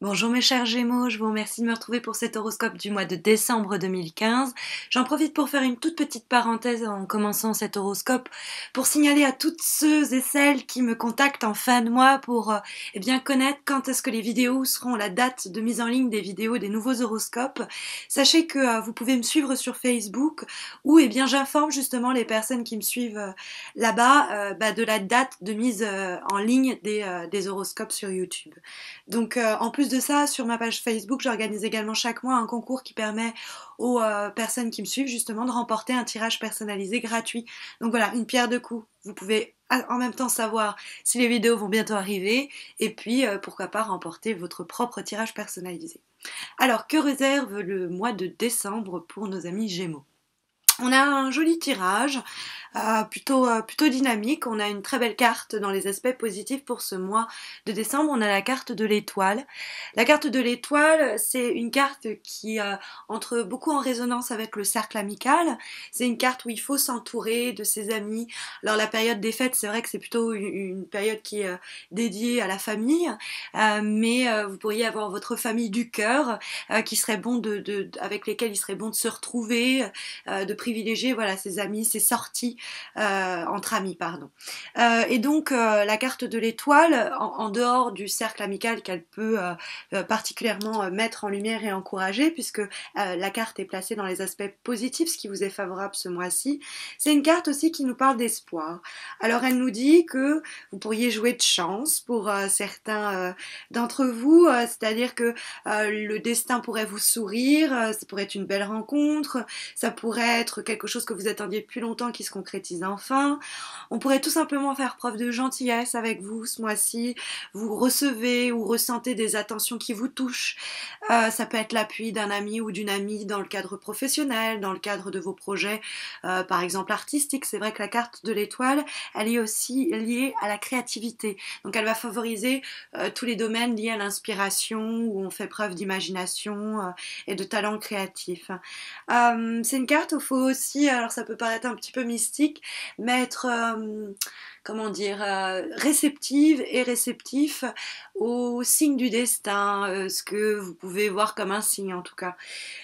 Bonjour mes chers Gémeaux, je vous remercie de me retrouver pour cet horoscope du mois de décembre 2015. J'en profite pour faire une toute petite parenthèse en commençant cet horoscope pour signaler à toutes ceux et celles qui me contactent en fin de mois pour bien connaître quand est-ce que les vidéos seront, la date de mise en ligne des vidéos des nouveaux horoscopes. Sachez que vous pouvez me suivre sur Facebook où j'informe justement les personnes qui me suivent là-bas de la date de mise en ligne des horoscopes sur YouTube. Donc en plus de ça, sur ma page Facebook, j'organise également chaque mois un concours qui permet aux personnes qui me suivent justement de remporter un tirage personnalisé gratuit. Donc voilà, une pierre deux coups. Vous pouvez en même temps savoir si les vidéos vont bientôt arriver et puis pourquoi pas remporter votre propre tirage personnalisé. Alors que réserve le mois de décembre pour nos amis Gémeaux? On a un joli tirage, plutôt dynamique. On a une très belle carte dans les aspects positifs pour ce mois de décembre. On a la carte de l'étoile. La carte de l'étoile, c'est une carte qui entre beaucoup en résonance avec le cercle amical. C'est une carte où il faut s'entourer de ses amis. Alors la période des fêtes, c'est vrai que c'est plutôt une période qui est dédiée à la famille, mais vous pourriez avoir votre famille du cœur qui serait bon avec lesquels il serait bon de se retrouver, de privilégier voilà ses amis, ses sorties entre amis, pardon. Et donc la carte de l'étoile, en dehors du cercle amical qu'elle peut particulièrement mettre en lumière et encourager, puisque la carte est placée dans les aspects positifs, ce qui vous est favorable ce mois-ci, c'est une carte aussi qui nous parle d'espoir. Alors elle nous dit que vous pourriez jouer de chance pour certains d'entre vous, c'est-à-dire que le destin pourrait vous sourire, ça pourrait être une belle rencontre, ça pourrait être quelque chose que vous attendiez depuis longtemps qui se concrétise enfin. On pourrait tout simplement faire preuve de gentillesse avec vous ce mois-ci. Vous recevez ou ressentez des attentions qui vous touchent. Ça peut être l'appui d'un ami ou d'une amie dans le cadre professionnel, dans le cadre de vos projets, par exemple artistiques. C'est vrai que la carte de l'étoile, elle est aussi liée à la créativité. Donc elle va favoriser tous les domaines liés à l'inspiration, où on fait preuve d'imagination et de talent créatif. C'est une carte où il faut aussi, alors ça peut paraître un petit peu mystique, mais être, comment dire, réceptive et réceptif aux signes du destin, ce que vous pouvez voir comme un signe en tout cas.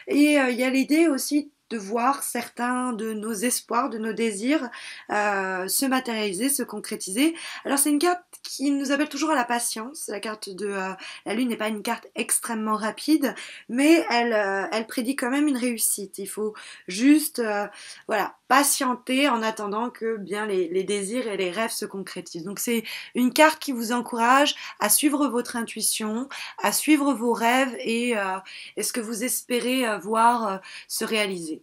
Et il y a l'idée aussi de voir certains de nos espoirs, de nos désirs se matérialiser, se concrétiser. Alors c'est une carte qui nous appelle toujours à la patience. La carte de la Lune n'est pas une carte extrêmement rapide, mais elle prédit quand même une réussite. Il faut juste voilà, patienter en attendant que bien les désirs et les rêves se concrétisent. Donc c'est une carte qui vous encourage à suivre votre intuition, à suivre vos rêves et ce que vous espérez voir se réaliser.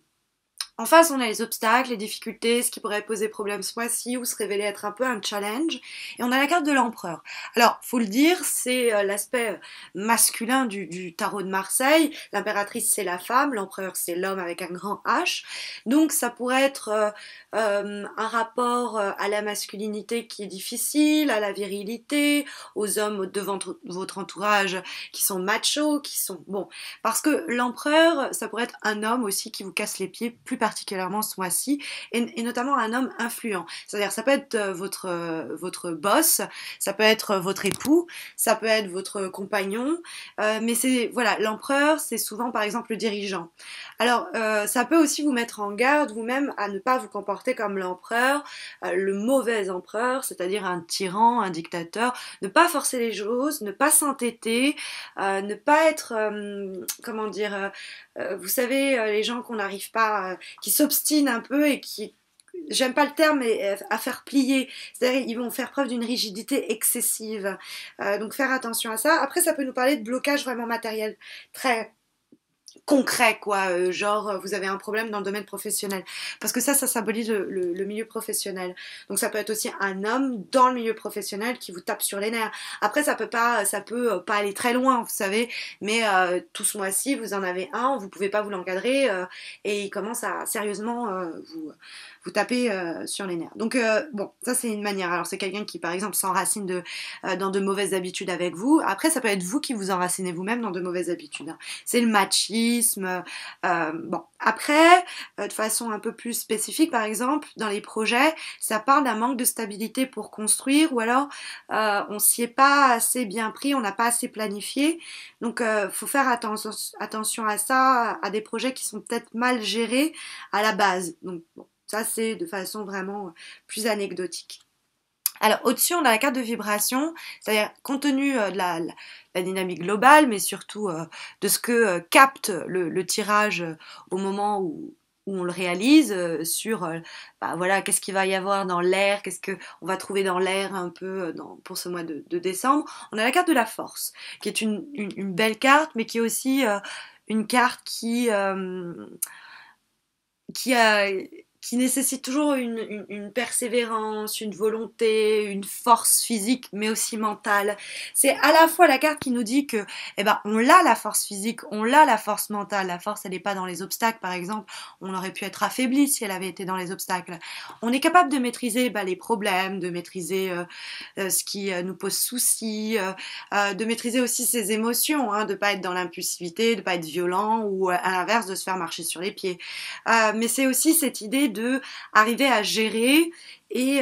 En face, on a les obstacles, les difficultés, ce qui pourrait poser problème ce mois-ci ou se révéler être un peu un challenge. Et on a la carte de l'empereur. Alors, faut le dire, c'est l'aspect masculin du tarot de Marseille. L'impératrice, c'est la femme, l'empereur, c'est l'homme avec un grand H. Donc, ça pourrait être un rapport à la masculinité qui est difficile, à la virilité, aux hommes devant votre entourage qui sont machos, qui sont... Bon, parce que l'empereur, ça pourrait être un homme aussi qui vous casse les pieds, plus particulièrement ce mois-ci, et notamment un homme influent. C'est-à-dire, ça peut être votre boss, ça peut être votre époux, ça peut être votre compagnon, mais c'est, voilà, l'empereur, c'est souvent, par exemple, le dirigeant. Alors, ça peut aussi vous mettre en garde vous-même à ne pas vous comporter comme l'empereur, le mauvais empereur, c'est-à-dire un tyran, un dictateur, ne pas forcer les choses, ne pas s'entêter, ne pas être, comment dire, vous savez, les gens qu'on n'arrive pas, qui s'obstinent un peu et qui, j'aime pas le terme, mais à faire plier. C'est-à-dire, ils vont faire preuve d'une rigidité excessive. Donc, faire attention à ça. Après, ça peut nous parler de blocage vraiment matériel, très concret quoi, genre vous avez un problème dans le domaine professionnel, parce que ça symbolise le milieu professionnel. Donc ça peut être aussi un homme dans le milieu professionnel qui vous tape sur les nerfs. Après ça peut pas aller très loin, vous savez, mais tout ce mois-ci vous en avez un, vous pouvez pas vous l'encadrer et il commence à sérieusement vous taper sur les nerfs. Donc bon, ça c'est une manière. Alors c'est quelqu'un qui par exemple s'enracine dans de mauvaises habitudes avec vous. Après ça peut être vous qui vous enracinez vous-même dans de mauvaises habitudes, hein. C'est le machisme, graphisme. Bon, après, de façon un peu plus spécifique, par exemple, dans les projets, ça parle d'un manque de stabilité pour construire, ou alors on s'y est pas assez bien pris, on n'a pas assez planifié. Donc, faut faire attention à ça, à des projets qui sont peut-être mal gérés à la base. Donc, bon, ça c'est de façon vraiment plus anecdotique. Alors au-dessus, on a la carte de vibration, c'est-à-dire compte tenu de la dynamique globale, mais surtout de ce que capte le tirage au moment où on le réalise, sur bah, voilà, qu'est-ce qu'il va y avoir dans l'air, qu'est-ce qu'on va trouver dans l'air un peu pour ce mois de décembre. On a la carte de la force, qui est une belle carte, mais qui est aussi une carte qui a qui nécessite toujours une persévérance, une volonté, une force physique, mais aussi mentale. C'est à la fois la carte qui nous dit que, eh ben, on l'a la force physique, on l'a la force mentale. La force, elle n'est pas dans les obstacles, par exemple. On aurait pu être affaibli si elle avait été dans les obstacles. On est capable de maîtriser les problèmes, de maîtriser ce qui nous pose souci, de maîtriser aussi ses émotions, hein, de pas être dans l'impulsivité, de pas être violent, ou à l'inverse, de se faire marcher sur les pieds. Mais c'est aussi cette idée de arriver à gérer et,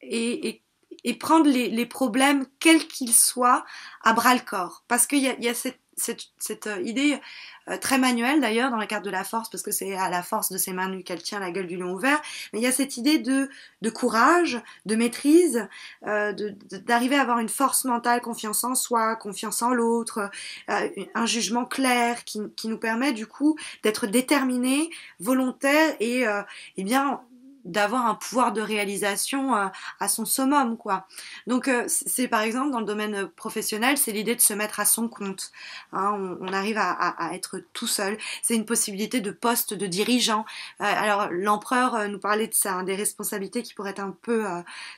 et prendre les problèmes, quels qu'ils soient, à bras le corps. Parce qu'il y a cette idée très manuelle d'ailleurs dans la carte de la force, parce que c'est à la force de ses mains nues qu'elle tient la gueule du lion ouvert, mais il y a cette idée de courage, de maîtrise, d'arriver à avoir une force mentale, confiance en soi, confiance en l'autre, un jugement clair qui nous permet du coup d'être déterminé, volontaire et bien d'avoir un pouvoir de réalisation à son summum, quoi. Donc c'est par exemple dans le domaine professionnel, c'est l'idée de se mettre à son compte, hein, on arrive à être tout seul, c'est une possibilité de poste de dirigeant. Alors l'empereur nous parlait de ça, hein, des responsabilités qui pourraient être un peu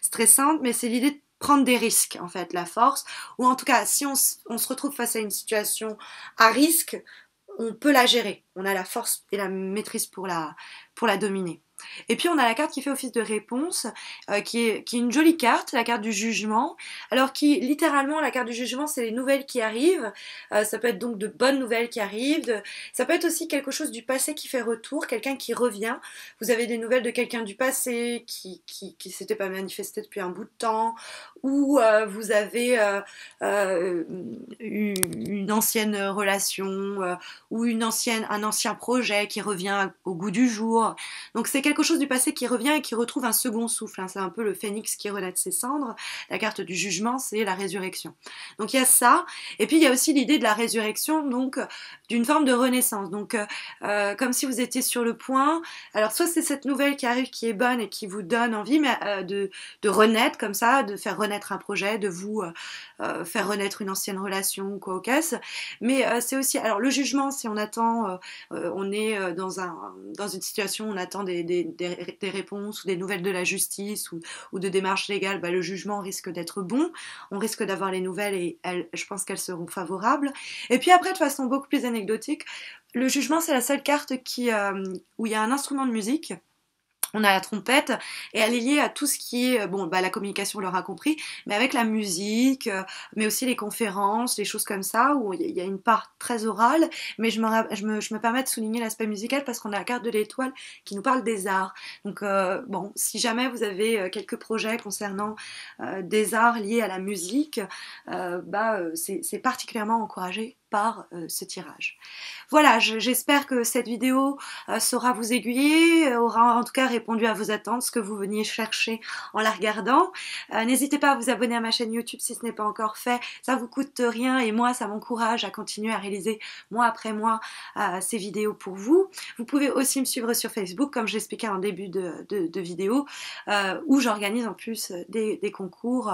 stressantes, mais c'est l'idée de prendre des risques, en fait, la force, ou en tout cas si on se retrouve face à une situation à risque, on peut la gérer, on a la force et la maîtrise pour la dominer. Et puis on a la carte qui fait office de réponse, qui est une jolie carte, la carte du jugement. Alors qui, littéralement, la carte du jugement, c'est les nouvelles qui arrivent. Ça peut être donc de bonnes nouvelles qui arrivent. Ça peut être aussi quelque chose du passé qui fait retour, quelqu'un qui revient. Vous avez des nouvelles de quelqu'un du passé qui s'était pas manifesté depuis un bout de temps, ou vous avez une ancienne relation, ou un ancien projet qui revient au goût du jour. Donc c'est quelque chose du passé qui revient et qui retrouve un second souffle, hein. C'est un peu le phénix qui renaît de ses cendres. La carte du jugement, c'est la résurrection. Donc il y a ça, et puis il y a aussi l'idée de la résurrection, donc d'une forme de renaissance. Donc comme si vous étiez sur le point, alors soit c'est cette nouvelle qui arrive qui est bonne et qui vous donne envie mais, de renaître comme ça, de faire renaître un projet, de vous faire renaître une ancienne relation ou quoi au caisse. Mais c'est aussi, alors le jugement, si on attend, on est dans une situation où on attend des réponses ou des nouvelles de la justice ou de démarches légales, bah, le jugement risque d'être bon, on risque d'avoir les nouvelles et je pense qu'elles seront favorables. Et puis après, de façon beaucoup plus anecdotique, le jugement, c'est la seule carte où il y a un instrument de musique. On a la trompette et elle est liée à tout ce qui est, bon, bah, la communication, on l'aura compris, mais avec la musique, mais aussi les conférences, les choses comme ça, où il y a une part très orale, mais je me permets de souligner l'aspect musical parce qu'on a la carte de l'étoile qui nous parle des arts. Donc, bon, si jamais vous avez quelques projets concernant des arts liés à la musique, c'est particulièrement encouragé par ce tirage. Voilà, j'espère que cette vidéo saura vous aiguiller, aura en tout cas répondu à vos attentes, ce que vous veniez chercher en la regardant. N'hésitez pas à vous abonner à ma chaîne YouTube si ce n'est pas encore fait, ça vous coûte rien et moi ça m'encourage à continuer à réaliser mois après mois ces vidéos pour vous. Vous pouvez aussi me suivre sur Facebook comme je l'expliquais en début de vidéo où j'organise en plus des concours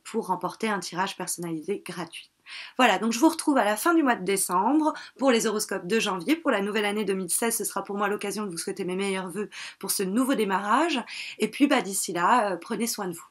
pour remporter un tirage personnalisé gratuit. Voilà, donc je vous retrouve à la fin du mois de décembre pour les horoscopes de janvier. Pour la nouvelle année 2016, ce sera pour moi l'occasion de vous souhaiter mes meilleurs vœux pour ce nouveau démarrage. Et puis d'ici là, prenez soin de vous.